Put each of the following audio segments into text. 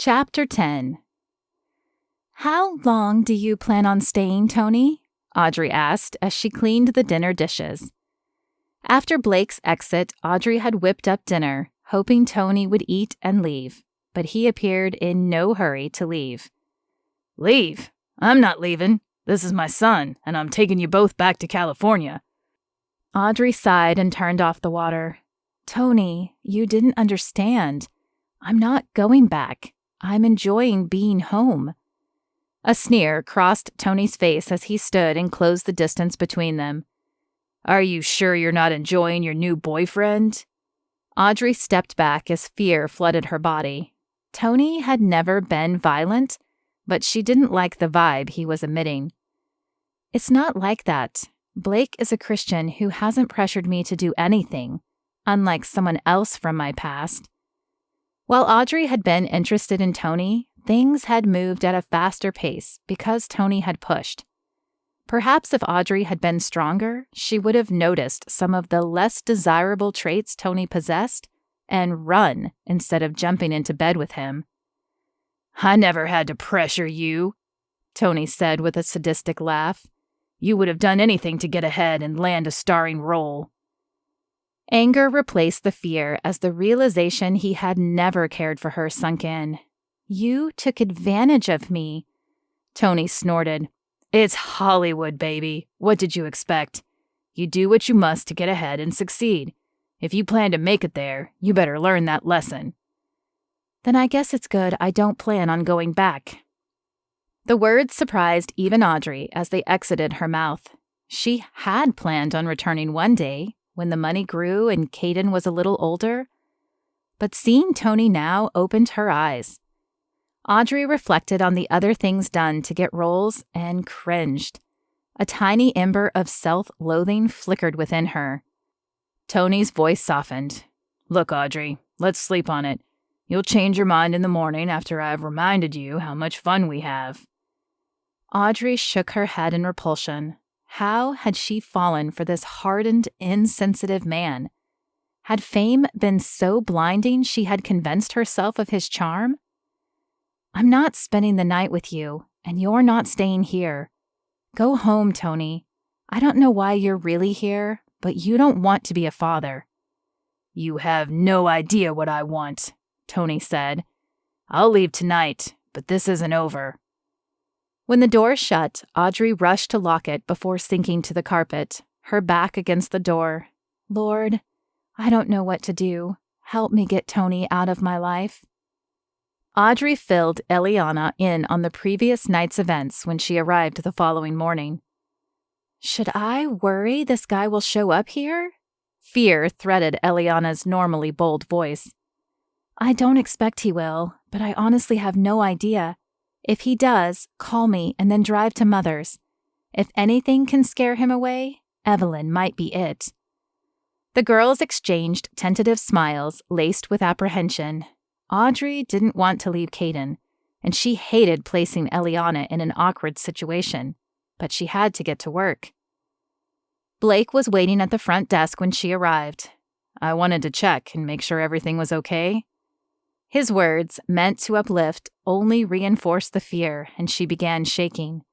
Chapter 10. "How long do you plan on staying, Tony?" Audrey asked as she cleaned the dinner dishes. After Blake's exit, Audrey had whipped up dinner, hoping Tony would eat and leave, but he appeared in no hurry to leave. "Leave? I'm not leaving. This is my son, and I'm taking you both back to California." Audrey sighed and turned off the water. "Tony, you didn't understand. I'm not going back. I'm enjoying being home." A sneer crossed Tony's face as he stood and closed the distance between them. "Are you sure you're not enjoying your new boyfriend?" Audrey stepped back as fear flooded her body. Tony had never been violent, but she didn't like the vibe he was emitting. "It's not like that. Blake is a Christian who hasn't pressured me to do anything, unlike someone else from my past." While Audrey had been interested in Tony, things had moved at a faster pace because Tony had pushed. Perhaps if Audrey had been stronger, she would have noticed some of the less desirable traits Tony possessed and run instead of jumping into bed with him. "I never had to pressure you," Tony said with a sadistic laugh. "You would have done anything to get ahead and land a starring role." Anger replaced the fear as the realization he had never cared for her sunk in. "You took advantage of me," Tony snorted. "It's Hollywood, baby. What did you expect? You do what you must to get ahead and succeed. If you plan to make it there, you better learn that lesson." "Then I guess it's good I don't plan on going back." The words surprised even Audrey as they exited her mouth. She had planned on returning one day, when the money grew and Caden was a little older. But seeing Tony now opened her eyes. Audrey reflected on the other things done to get roles and cringed. A tiny ember of self-loathing flickered within her. Tony's voice softened. "Look, Audrey, let's sleep on it. You'll change your mind in the morning after I've reminded you how much fun we have." Audrey shook her head in repulsion. How had she fallen for this hardened, insensitive man? Had fame been so blinding she had convinced herself of his charm? "I'm not spending the night with you, and you're not staying here. Go home, Tony. I don't know why you're really here, but you don't want to be a father." "You have no idea what I want," Tony said. "I'll leave tonight, but this isn't over." When the door shut, Audrey rushed to lock it before sinking to the carpet, her back against the door. "Lord, I don't know what to do. Help me get Tony out of my life." Audrey filled Eliana in on the previous night's events when she arrived the following morning. "Should I worry this guy will show up here?" Fear threaded Eliana's normally bold voice. "I don't expect he will, but I honestly have no idea. If he does, call me and then drive to Mother's. If anything can scare him away, Evelyn might be it." The girls exchanged tentative smiles laced with apprehension. Audrey didn't want to leave Caden, and she hated placing Eliana in an awkward situation, but she had to get to work. Blake was waiting at the front desk when she arrived. "I wanted to check and make sure everything was okay." His words, meant to uplift, only reinforced the fear, and she began shaking.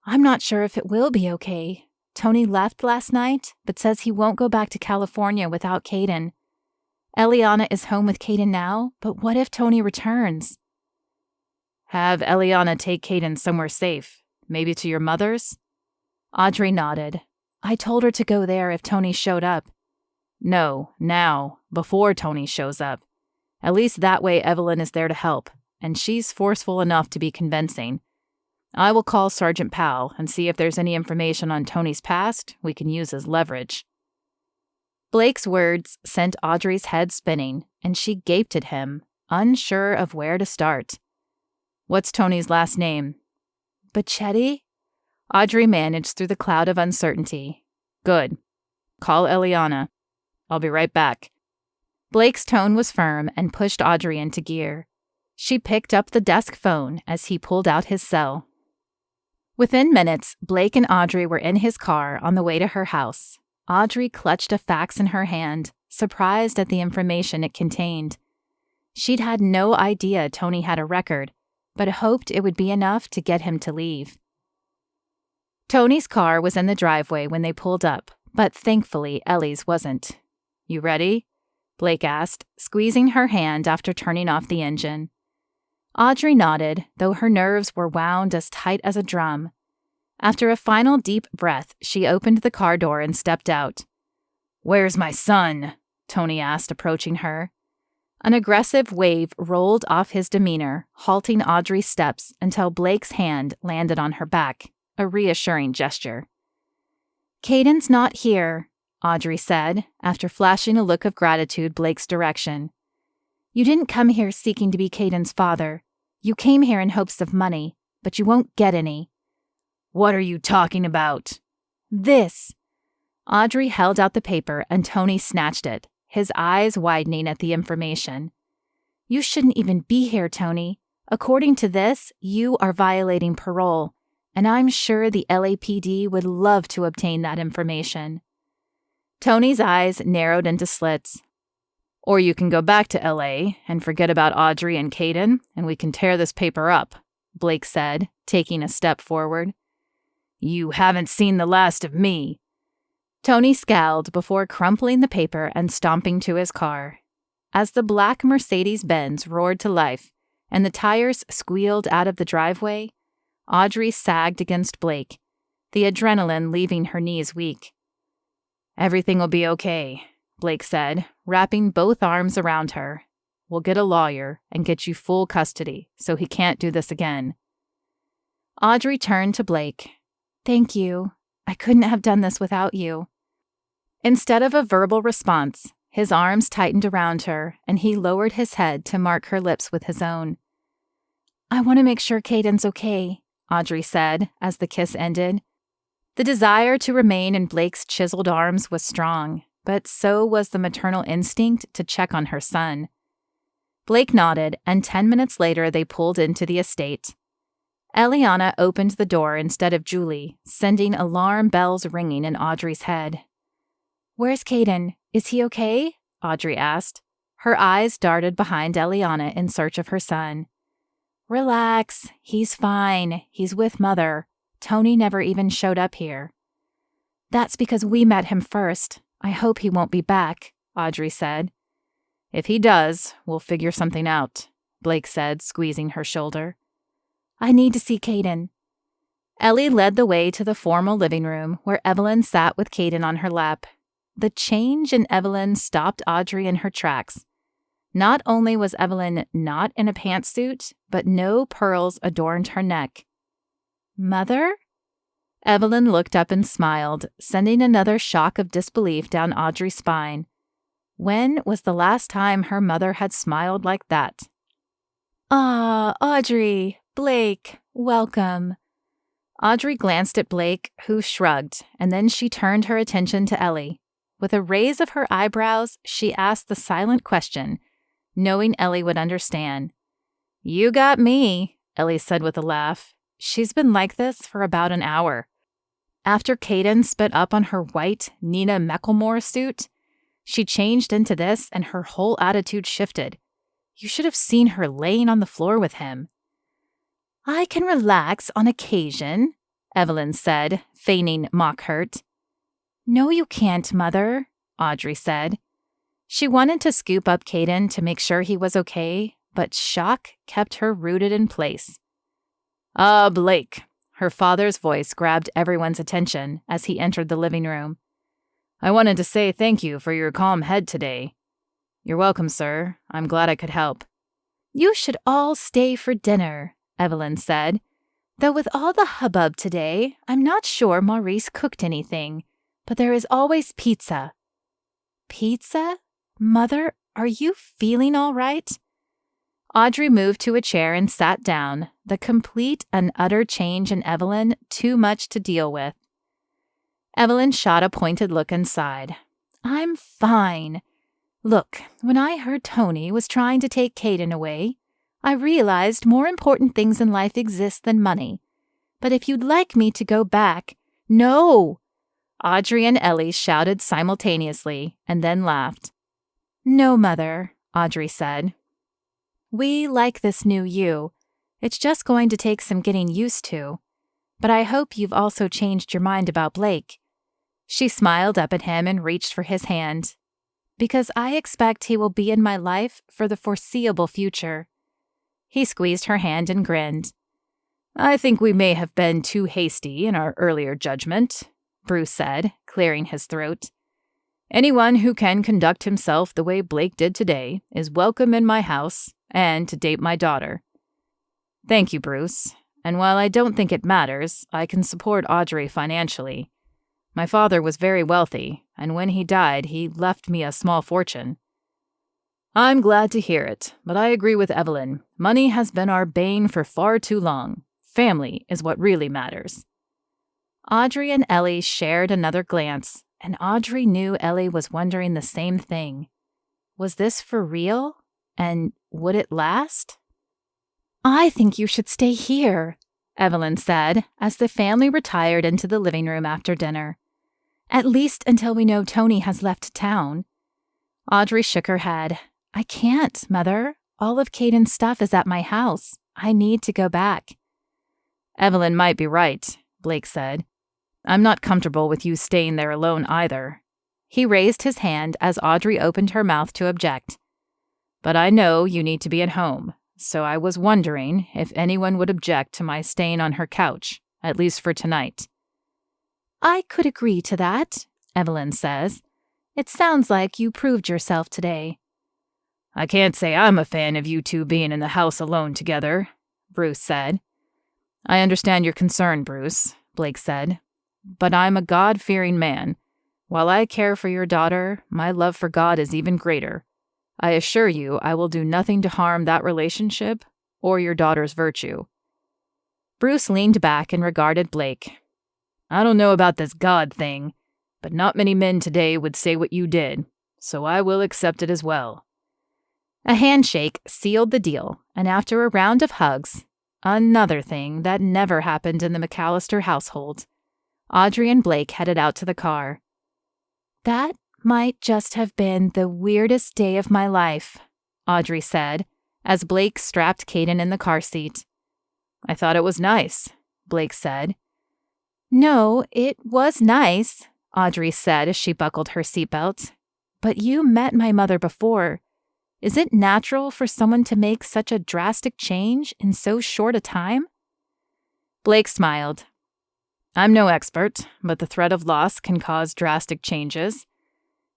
"I'm not sure if it will be okay. Tony left last night, but says he won't go back to California without Caden. Eliana is home with Caden now, but what if Tony returns?" "Have Eliana take Caden somewhere safe, maybe to your mother's?" Audrey nodded. "I told her to go there if Tony showed up." "No, now, before Tony shows up. At least that way Evelyn is there to help, and she's forceful enough to be convincing. I will call Sergeant Powell and see if there's any information on Tony's past we can use as leverage." Blake's words sent Audrey's head spinning, and she gaped at him, unsure of where to start. "What's Tony's last name?" "Bacchetti?" Audrey managed through the cloud of uncertainty. "Good. Call Eliana. I'll be right back." Blake's tone was firm and pushed Audrey into gear. She picked up the desk phone as he pulled out his cell. Within minutes, Blake and Audrey were in his car on the way to her house. Audrey clutched a fax in her hand, surprised at the information it contained. She'd had no idea Tony had a record, but hoped it would be enough to get him to leave. Tony's car was in the driveway when they pulled up, but thankfully Ellie's wasn't. "You ready?" Blake asked, squeezing her hand after turning off the engine. Audrey nodded, though her nerves were wound as tight as a drum. After a final deep breath, she opened the car door and stepped out. "Where's my son?" Tony asked, approaching her. An aggressive wave rolled off his demeanor, halting Audrey's steps until Blake's hand landed on her back, a reassuring gesture. "Caden's not here," Audrey said, after flashing a look of gratitude Blake's direction. "You didn't come here seeking to be Caden's father. You came here in hopes of money, but you won't get any." "What are you talking about?" "This." Audrey held out the paper and Tony snatched it, his eyes widening at the information. "You shouldn't even be here, Tony. According to this, you are violating parole, and I'm sure the LAPD would love to obtain that information." Tony's eyes narrowed into slits. "Or you can go back to LA and forget about Audrey and Caden, and we can tear this paper up," Blake said, taking a step forward. "You haven't seen the last of me." Tony scowled before crumpling the paper and stomping to his car. As the black Mercedes-Benz roared to life and the tires squealed out of the driveway, Audrey sagged against Blake, the adrenaline leaving her knees weak. "Everything will be okay," Blake said, wrapping both arms around her. "We'll get a lawyer and get you full custody so he can't do this again." Audrey turned to Blake. "Thank you. I couldn't have done this without you." Instead of a verbal response, his arms tightened around her and he lowered his head to mark her lips with his own. "I want to make sure Caden's okay," Audrey said as the kiss ended. The desire to remain in Blake's chiseled arms was strong, but so was the maternal instinct to check on her son. Blake nodded, and 10 minutes later they pulled into the estate. Eliana opened the door instead of Julie, sending alarm bells ringing in Audrey's head. "Where's Caden? Is he okay?" Audrey asked. Her eyes darted behind Eliana in search of her son. "Relax. He's fine. He's with Mother. Tony never even showed up here." "That's because we met him first. I hope he won't be back," Audrey said. "If he does, we'll figure something out," Blake said, squeezing her shoulder. "I need to see Caden." Ellie led the way to the formal living room where Evelyn sat with Caden on her lap. The change in Evelyn stopped Audrey in her tracks. Not only was Evelyn not in a pantsuit, but no pearls adorned her neck. "Mother?" Evelyn looked up and smiled, sending another shock of disbelief down Audrey's spine. When was the last time her mother had smiled like that? "Ah, Audrey, Blake, welcome." Audrey glanced at Blake, who shrugged, and then she turned her attention to Ellie. With a raise of her eyebrows, she asked the silent question, knowing Ellie would understand. "You got me," Ellie said with a laugh. She's been like this for about an hour. After Caden spit up on her white Nina Macklemore suit, she changed into this and her whole attitude shifted. You should have seen her laying on the floor with him. "I can relax on occasion," Evelyn said, feigning mock hurt. "No, you can't, Mother," Audrey said. She wanted to scoop up Caden to make sure he was okay, but shock kept her rooted in place. Blake." Her father's voice grabbed everyone's attention as he entered the living room. "I wanted to say thank you for your calm head today." "You're welcome, sir. I'm glad I could help." "You should all stay for dinner," Evelyn said. "Though with all the hubbub today, I'm not sure Maurice cooked anything, but there is always pizza." "Pizza? Mother, are you feeling all right?" Audrey moved to a chair and sat down, the complete and utter change in Evelyn too much to deal with. Evelyn shot a pointed look and sighed. "I'm fine. Look, when I heard Tony was trying to take Caden away, I realized more important things in life exist than money. But if you'd like me to go back—" "No!" Audrey and Ellie shouted simultaneously and then laughed. "No, Mother," Audrey said. We like this new you. It's just going to take some getting used to. But I hope you've also changed your mind about Blake." She smiled up at him and reached for his hand. "Because I expect he will be in my life for the foreseeable future." He squeezed her hand and grinned. "I think we may have been too hasty in our earlier judgment," Bruce said, clearing his throat. "Anyone who can conduct himself the way Blake did today is welcome in my house and to date my daughter." "Thank you, Bruce. And while I don't think it matters, I can support Audrey financially. My father was very wealthy, and when he died, he left me a small fortune." "I'm glad to hear it, but I agree with Evelyn. Money has been our bane for far too long. Family is what really matters." Audrey and Ellie shared another glance, and Audrey knew Ellie was wondering the same thing. Was this for real? And would it last? "I think you should stay here," Evelyn said, as the family retired into the living room after dinner. "At least until we know Tony has left town." Audrey shook her head. "I can't, Mother. All of Caden's stuff is at my house. I need to go back." "Evelyn might be right," Blake said. "I'm not comfortable with you staying there alone either." He raised his hand as Audrey opened her mouth to object. "But I know you need to be at home, so I was wondering if anyone would object to my staying on her couch, at least for tonight." "I could agree to that," Evelyn says. "It sounds like you proved yourself today." "I can't say I'm a fan of you two being in the house alone together," Bruce said. "I understand your concern, Bruce," Blake said. "But I'm a God-fearing man. While I care for your daughter, my love for God is even greater. I assure you I will do nothing to harm that relationship or your daughter's virtue." Bruce leaned back and regarded Blake. "I don't know about this God thing, but not many men today would say what you did, so I will accept it as well." A handshake sealed the deal, and after a round of hugs, another thing that never happened in the McAllister household, Audrey and Blake headed out to the car. "That might just have been the weirdest day of my life," Audrey said, as Blake strapped Caden in the car seat. "I thought it was nice," Blake said. "No, it was nice," Audrey said as she buckled her seatbelt. "But you met my mother before. Is it natural for someone to make such a drastic change in so short a time?" Blake smiled. "I'm no expert, but the threat of loss can cause drastic changes.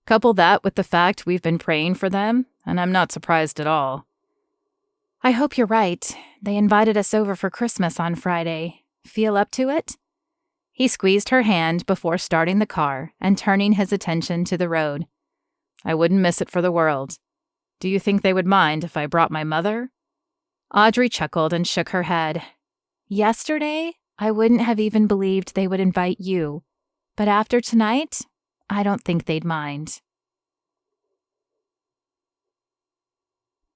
Couple that with the fact we've been praying for them, and I'm not surprised at all." "I hope you're right. They invited us over for Christmas on Friday. Feel up to it?" He squeezed her hand before starting the car and turning his attention to the road. "I wouldn't miss it for the world. Do you think they would mind if I brought my mother?" Audrey chuckled and shook her head. "Yesterday, I wouldn't have even believed they would invite you. But after tonight, I don't think they'd mind."